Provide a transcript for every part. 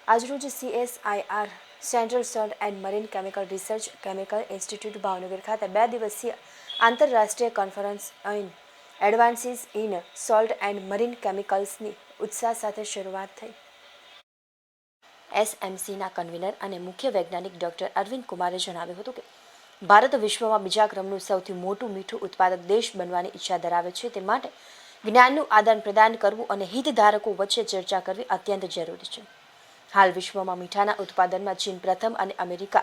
આજરોજ CSIR central salt and marine chemical research chemical institute Bhavnagar ખાતે 2 દિવસીય આંતરરાષ્ટ્રીય conference in advances in salt and marine કેમિકલ્સની ઉત્સાહ સાથે શરૂઆત થઈ। SMCના કન્વીનર અને મુખ્ય વૈજ્ઞાનિક ડોક્ટર અરવિંદ કુમારે જણાવ્યું હતું કે ભારત વિશ્વમાં બીજા ક્રમનું સૌથી મોટું મીઠું ઉત્પાદક દેશ બનવાની ઈચ્છા ધરાવે છે, તે માટે જ્ઞાનનું આદાન પ્રદાન કરવું અને હિતધારકો વચ્ચે ચર્ચા કરવી અત્યંત જરૂરી છે। હાલ વિશ્વમાં મીઠાના ઉત્પાદનમાં ચીન પ્રથમ અને અમેરિકા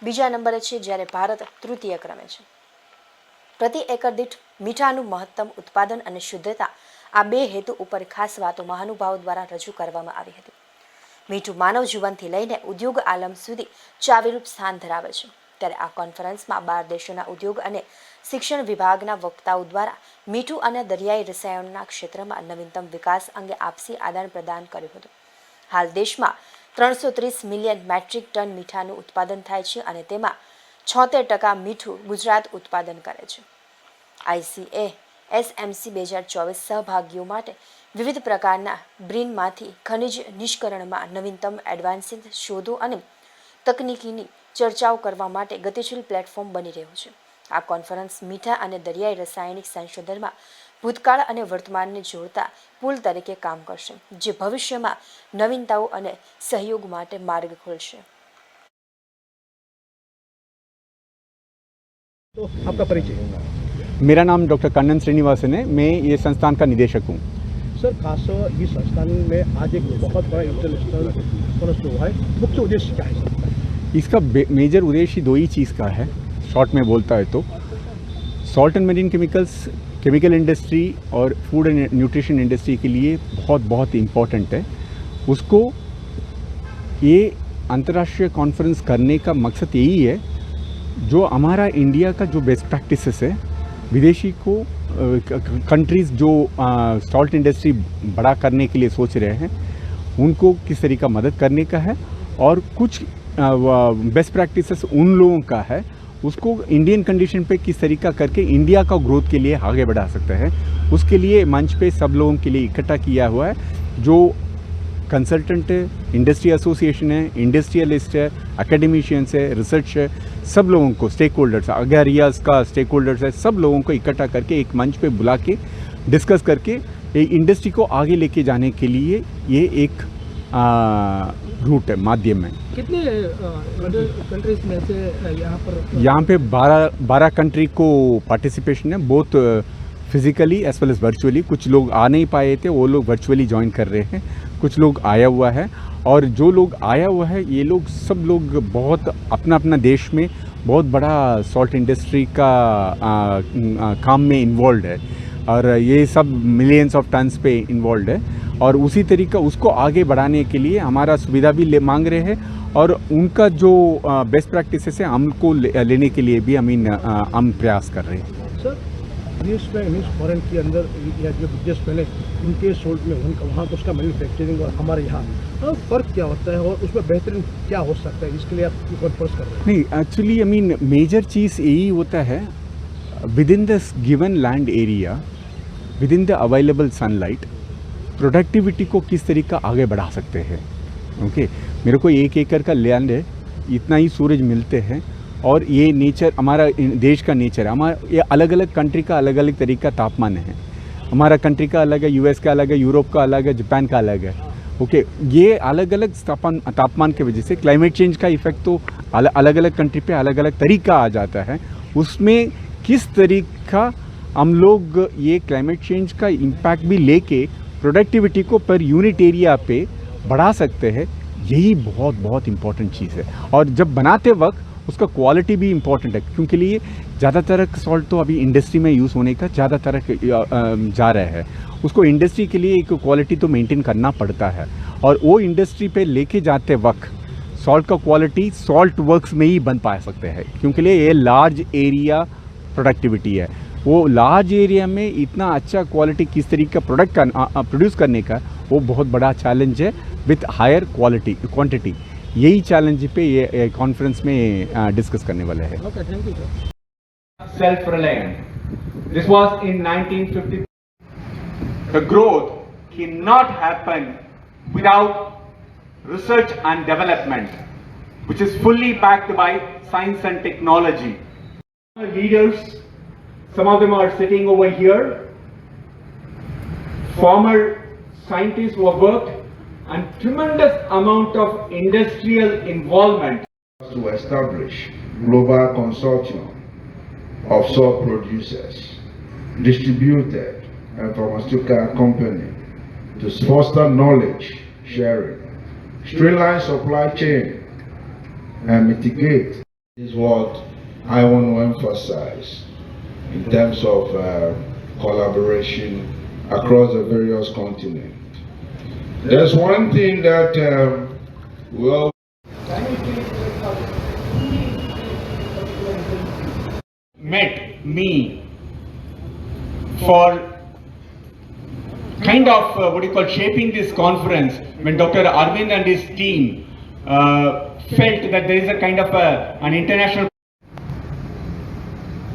બીજા નંબરે છે, જ્યારે ભારત તૃતીય ક્રમે છે। પ્રતિ એકર દીઠ મીઠાનું મહત્તમ ઉત્પાદન અને શુદ્ધતા આ બે હેતુ ઉપર ખાસ વાતો મહાનુભાવો દ્વારા રજૂ કરવામાં આવી હતી। મીઠું માનવ જીવનથી લઈને ઉદ્યોગ આલમ સુધી ચાવીરૂપ સ્થાન ધરાવે છે, ત્યારે આ કોન્ફરન્સમાં 12 દેશોના ઉદ્યોગ અને શિક્ષણ વિભાગના વક્તાઓ દ્વારા મીઠું અને દરિયાઈ રસાયણોના ક્ષેત્રમાં નવીનતમ વિકાસ અંગે આપસી આદાન પ્રદાન કર્યું હતું। હાલ દેશમાં 330 મિલિયન મેટ્રિક ટન મીઠાનું ઉત્પાદન થાય છે અને તેમાં 76% મીઠું ગુજરાત ઉત્પાદન કરે છે। ICA SMC 2024 સહભાગીઓ માટે વિવિધ પ્રકારના બ્રીનમાંથી ખનિજ નિષ્કરણમાં નવીનતમ એડવાન્સિસ શોધો અને તકનીકીની ચર્ચાઓ કરવા માટે ગતિશીલ પ્લેટફોર્મ બની રહ્યું છે। આ કોન્ફરન્સ મીઠા અને દરિયાઈ રાસાયણિક સંશોધનમાં ભૂતકાળ અને વર્તમાનને જોડતા પુલ તરીકે કામ કરશે, જે ભવિષ્યમાં નવીનતાઓ અને સહયોગ માટે માર્ગ ખોલશે। तो आपका परिचय? मेरा नाम डॉक्टर कन्नन श्रीनिवासन है। मैं ये संस्थान का निदेशक हूँ। सर, खासतौर इस संस्थान में आज एक बहुत बड़ा इंटरनेशनल कॉन्फ्रेंस हुआ है, मुख्य उद्देश्य क्या है सर? इसका मेजर उद्देश्य दो ही चीज़ का है, शॉर्ट में बोलता है तो salt and marine chemicals chemical industry और फूड एंड न्यूट्रिशन इंडस्ट्री के लिए बहुत बहुत इम्पोर्टेंट है। उसको ये अंतर्राष्ट्रीय कॉन्फ्रेंस करने का मकसद यही है, जो हमारा इंडिया का जो बेस्ट प्रैक्टिसेस है, विदेशी को कंट्रीज़ जो सॉल्ट इंडस्ट्री बड़ा करने के लिए सोच रहे हैं, उनको किस तरीका मदद करने का है, और कुछ बेस्ट प्रैक्टिसेस उन लोगों का है, उसको इंडियन कंडीशन पे किस तरीका करके इंडिया का ग्रोथ के लिए आगे बढ़ा सकते हैं। उसके लिए मंच पे सब लोगों के लिए इकट्ठा किया हुआ है, जो कंसल्टेंट है, इंडस्ट्री एसोसिएशन है, इंडस्ट्रियलिस्ट है, एकेडमिशियंस है, रिसर्च है, सब लोगों को स्टेक होल्डर्स, अगेरियाज का स्टेक होल्डर्स है, सब लोगों को इकट्ठा करके एक मंच पे बुला के डिस्कस करके ये इंडस्ट्री को आगे लेके जाने के लिए ये एक रूट है, माध्यम है। कितने कंट्रीज में से यहाँ पे 12 कंट्री को पार्टिसिपेशन है, बहुत physically as well as virtually. कुछ लोग आ नहीं पाए थे, वो लोग वर्चुअली ज्वाइन कर रहे हैं, कुछ लोग आया हुआ है, और जो लोग आया हुआ है ये लोग सब लोग बहुत अपना अपना देश में बहुत बड़ा सॉल्ट इंडस्ट्री का काम में इन्वॉल्व है, और ये सब मिलियंस ऑफ टन्स पे इन्वॉल्व है, और उसी तरीका उसको आगे बढ़ाने के लिए हमारा सुविधा भी मांग रहे हैं, और उनका जो बेस्ट प्रैक्टिसेस है हमको लेने के लिए भी हम प्रयास कर रहे हैं। सर, देश में मीन्स फॉरेन के अंदर या जो देश पहले इनके सोल्ट में वहाँ तो उसका मैन्युफैक्चरिंग और हमारे यहाँ फ़र्क क्या होता है, और उसमें बेहतरीन क्या हो सकता है, इसके लिए आप कॉन्फ्रेंस कर रहे हैं? नहीं, एक्चुअली मेजर चीज़ यही होता है, with in the given land area, with in the available sunlight, productivity को किस तरीका आगे बढ़ा सकते हैं। ओके, मेरे को 1 एकड़ का लैंड है, इतना ही सूरज मिलते हैं, और ये नेचर हमारा देश का नेचर है। हमारा ये अलग अलग कंट्री का अलग अलग तरीका तापमान है, हमारा कंट्री का अलग है, US का अलग है, यूरोप का अलग है, जापान का अलग है। ओके, ये अलग अलग तापमान की वजह से क्लाइमेट चेंज का इफेक्ट तो अलग अलग कंट्री पे अलग अलग तरीका आ जाता है। उसमें किस तरीका हम लोग ये क्लाइमेट चेंज का इम्पैक्ट भी लेके प्रोडक्टिविटी को पर यूनिट एरिया पे बढ़ा सकते हैं, यही बहुत बहुत इम्पोर्टेंट चीज़ है। और जब बनाते वक्त उसका क्वालिटी भी इम्पोर्टेंट है, क्योंकि लिए ज़्यादातर सॉल्ट तो अभी इंडस्ट्री में यूज़ होने का ज़्यादातर जा रहा है। उसको इंडस्ट्री के लिए एक क्वालिटी तो मेंटेन करना पड़ता है, और वो इंडस्ट्री पे लेके जाते वक्त सॉल्ट का क्वालिटी सॉल्ट वर्क्स में ही बन पा सकते हैं, क्योंकि लिए ये लार्ज एरिया प्रोडक्टिविटी है। वो लार्ज एरिया में इतना अच्छा क्वालिटी किस तरीके का प्रोडक्ट प्रोड्यूस करने का वो बहुत बड़ा चैलेंज है, विथ हायर क्वालिटी क्वांटिटी। यही चैलेंज पे ये कॉन्फ्रेंस में डिस्कस करने वाले हैं। Okay, thank you sir. Self reliant. This was in 1950. The growth cannot happen without research and development, which is fully backed by science and technology. Leaders, some of them are sitting over here, former scientists who have worked, and tremendous amount of industrial involvement. To establish global consortium of salt producers, distributed and pharmaceutical company to foster knowledge sharing, streamline supply chain, and mitigate. This is what I want to emphasize in terms of collaboration across the various continents. There's one thing that we all met me for kind of what you call shaping this conference when Dr. Arvind and his team felt that there is a kind of an international.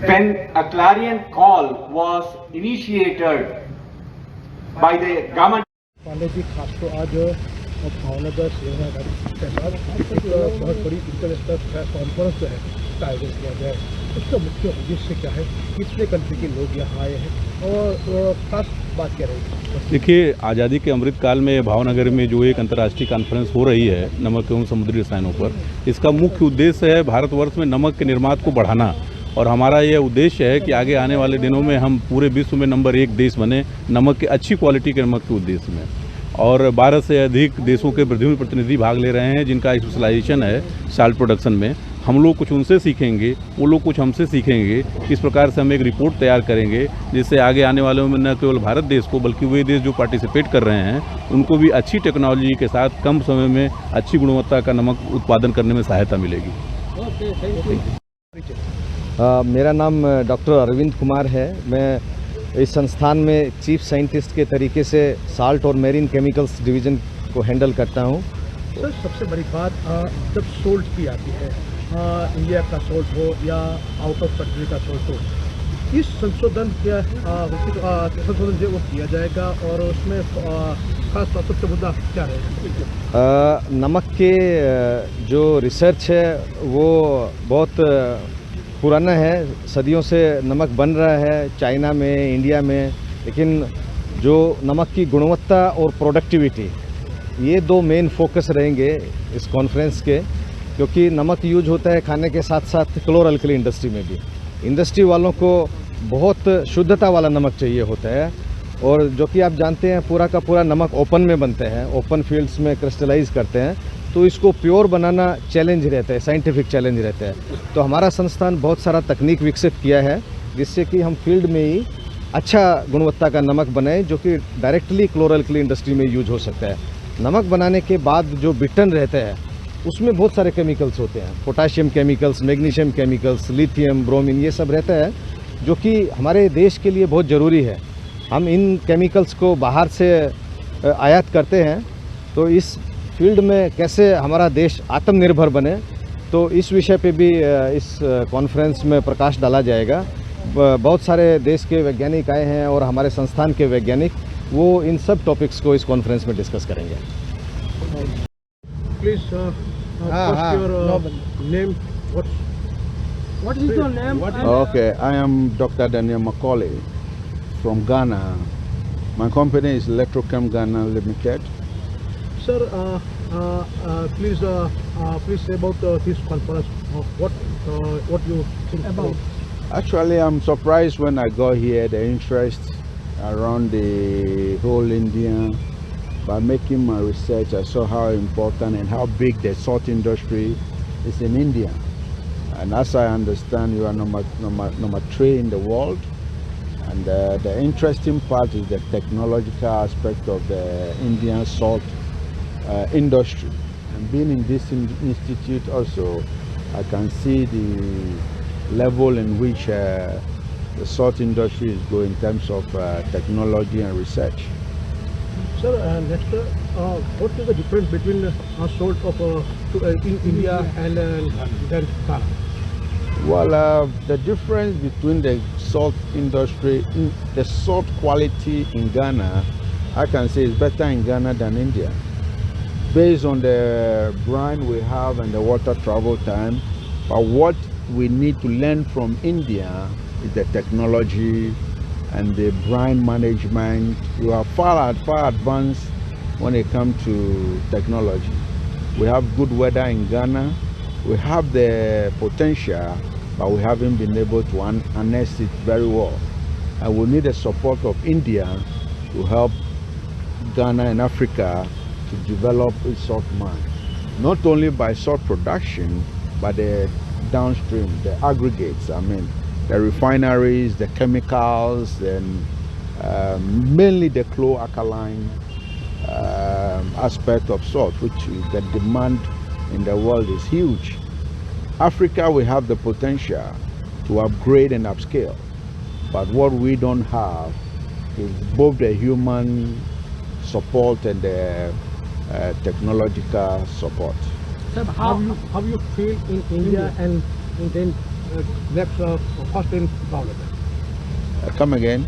When a clarion call was initiated by the government. Pandey ji खास तो आज भावनगर सेवा के साथ एक बहुत बड़ी international press conference जो है उसका आयोजन किया गया है। उसका मुख्य उद्देश्य क्या है, कितने कंट्री के लोग यहाँ आए हैं और खास बात क्या रहेगी? देखिए, आज़ादी के अमृतकाल में भावनगर में जो एक अंतर्राष्ट्रीय कॉन्फ्रेंस हो रही है नमक एवं समुद्री रसायनों पर, इसका मुख्य उद्देश्य है भारतवर्ष में नमक के निर्यात को बढ़ाना। और हमारा यह उद्देश्य है कि आगे आने वाले दिनों में हम पूरे विश्व में नंबर 1 देश बने नमक के, अच्छी क्वालिटी के नमक के उद्देश्य में। और 12 से अधिक देशों के प्रतिनिधि भाग ले रहे हैं जिनका स्पेशलाइजेशन है साल्ट प्रोडक्शन में। हम लोग कुछ उनसे सीखेंगे, वो लोग कुछ हमसे सीखेंगे। इस प्रकार से हम एक रिपोर्ट तैयार करेंगे जिससे आगे आने वालों में न केवल भारत देश को बल्कि वे देश जो पार्टिसिपेट कर रहे हैं उनको भी अच्छी टेक्नोलॉजी के साथ कम समय में अच्छी गुणवत्ता का नमक उत्पादन करने में सहायता मिलेगी। मेरा नाम डॉक्टर अरविंद कुमार है। मैं इस संस्थान में चीफ साइंटिस्ट के तरीके से साल्ट और मेरीन केमिकल्स डिवीज़न को हैंडल करता हूँ। सर, सबसे बड़ी बात जब सोल्ट की आती है, इंडिया का सोल्ट हो या आउट ऑफ कंट्री का सोल्ट हो, इस संशोधन क्या संशोधन जो वो किया जाएगा और उसमें खास तौर से मुद्दा क्या रहेगा? नमक के जो रिसर्च है वो बहुत पुराना है, सदियों से नमक बन रहा है चाइना में, इंडिया में। लेकिन जो नमक की गुणवत्ता और प्रोडक्टिविटी, ये 2 मेन फोकस रहेंगे इस कॉन्फ्रेंस के, क्योंकि नमक यूज होता है खाने के साथ साथ क्लोर अल्कली इंडस्ट्री में भी। इंडस्ट्री वालों को बहुत शुद्धता वाला नमक चाहिए होता है, और जो कि आप जानते हैं पूरा का पूरा नमक ओपन में बनते हैं, ओपन फील्ड्स में क्रिस्टलाइज करते हैं, तो इसको प्योर बनाना चैलेंज रहता है, साइंटिफिक चैलेंज रहता है। तो हमारा संस्थान बहुत सारा तकनीक विकसित किया है जिससे कि हम फील्ड में ही अच्छा गुणवत्ता का नमक बनाए जो कि डायरेक्टली क्लोर अल्कली इंडस्ट्री में यूज हो सकता है। नमक बनाने के बाद जो बिटन रहता है उसमें बहुत सारे केमिकल्स होते हैं, potassium chemicals, magnesium chemicals, lithium, bromine, ये सब रहता है जो कि हमारे देश के लिए बहुत ज़रूरी है। हम इन केमिकल्स को बाहर से आयात करते हैं, तो इस फील्ड में कैसे हमारा देश आत्मनिर्भर बने, तो इस विषय पे भी इस कॉन्फ्रेंस में प्रकाश डाला जाएगा। बहुत सारे देश के वैज्ञानिक आए हैं और हमारे संस्थान के वैज्ञानिक, वो इन सब टॉपिक्स को इस कॉन्फ्रेंस में डिस्कस करेंगे। Please your name, what is your name? Okay, I am Dr. Daniel Macaulay from Ghana. My company is Electrochem Ghana Limited. Sir, please say about this conference. What you think about? Actually, I'm surprised when I got here, the interest around the whole India. By making my research, I saw how important and how big the salt industry is in India. And as I understand, you are number 3 in the world. And the interesting part is the technological aspect of the Indian salt industry. And being in this institute also, I can see the level in which the salt industry is going in terms of technology and research. Sir, next, what is the difference between salt of in India and then Ghana? Well, the difference between the salt industry, the salt quality in Ghana, I can say is better in Ghana than India. based on the brine we have and the water travel time. But what we need to learn from India is the technology and the brine management. We are far advanced when it comes to technology. We have good weather in Ghana. We have the potential, but we haven't been able to harness it very well. And we need the support of India to help Ghana and Africa to develop its salt mines, not only by salt production, but the downstream, the aggregates, I mean, the refineries, the chemicals, and mainly the chlor-alkaline aspect of salt, which the demand in the world is huge. Africa, we have the potential to upgrade and upscale, but what we don't have is both the human support and the technological support. Sir, how you feel in India and then next first in Bhavnagar? Come again?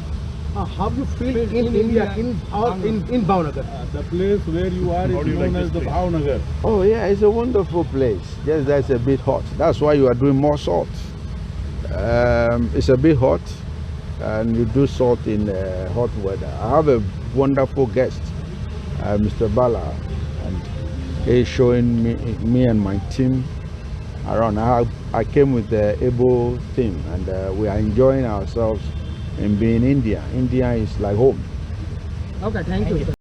How you feel in India in Bhavnagar? The place where you are is known as the Bhavnagar. Oh yeah, it's a wonderful place. Yes, that's a bit hot. That's why you are doing more salt. It's a bit hot, and you do salt in hot weather. I have a wonderful guest, Mr. Bala, and he's showing me and my team around. I came with the Able team, and we are enjoying ourselves in being India. India is like home. Okay, thank you.